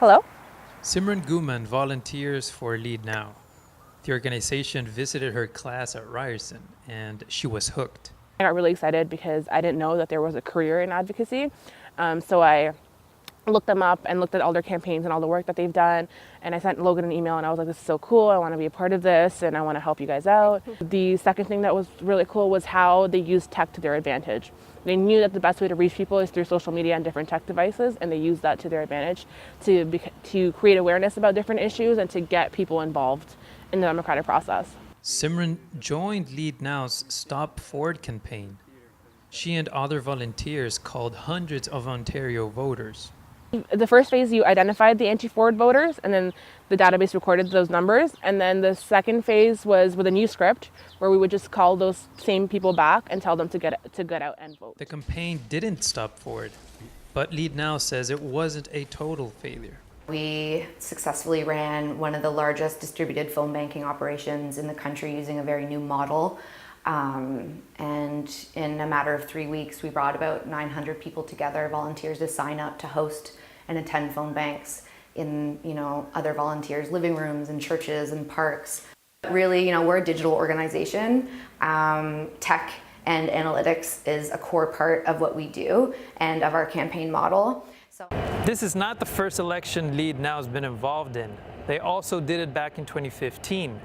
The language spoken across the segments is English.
Hello? Simran Guman volunteers for Leadnow. The organization visited her class at Ryerson, and she was hooked. I got really excited because I didn't know that there was a career in advocacy. So I looked them up and looked at all their campaigns and all the work that they've done. And I sent Logan an email and I was like, this is so cool. I want to be a part of this and I want to help you guys out. The second thing that was really cool was how they used tech to their advantage. They knew that the best way to reach people is through social media and different tech devices, and they used that to their advantage to create awareness about different issues and to get people involved in the democratic process. Simran joined Leadnow's Stop Ford campaign. She and other volunteers called hundreds of Ontario voters. The first phase, you identified the anti-Ford voters, and then the database recorded those numbers. And then the second phase was with a new script where we would just call those same people back and tell them to get out and vote. The campaign didn't stop Ford, but Leadnow says it wasn't a total failure. We successfully ran one of the largest distributed phone banking operations in the country using a very new model. And in a matter of 3 weeks, we brought about 900 people together, volunteers to sign up to host and attend phone banks in, other volunteers' living rooms and churches and parks. Really, we're a digital organization. Tech and analytics is a core part of what we do and of our campaign model. This is not the first election Leadnow has been involved in. They also did it back in 2015.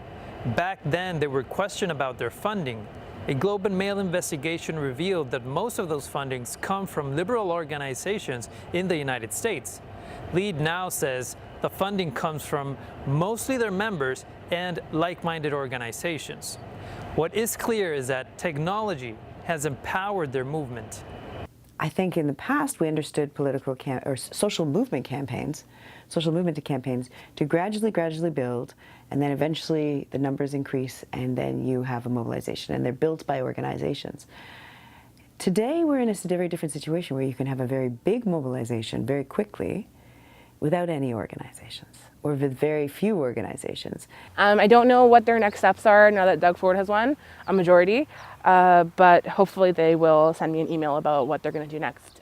Back then, there were questions about their funding. A Globe and Mail investigation revealed that most of those fundings come from liberal organizations in the United States. Leadnow says the funding comes from mostly their members and like-minded organizations. What is clear is that technology has empowered their movement. I think in the past we understood social movement campaigns to gradually build, and then eventually the numbers increase, and then you have a mobilization, and they're built by organizations. Today we're in a very different situation where you can have a very big mobilization very quickly without any organizations, or with very few organizations. I don't know what their next steps are now that Doug Ford has won a majority, but hopefully they will send me an email about what they're going to do next.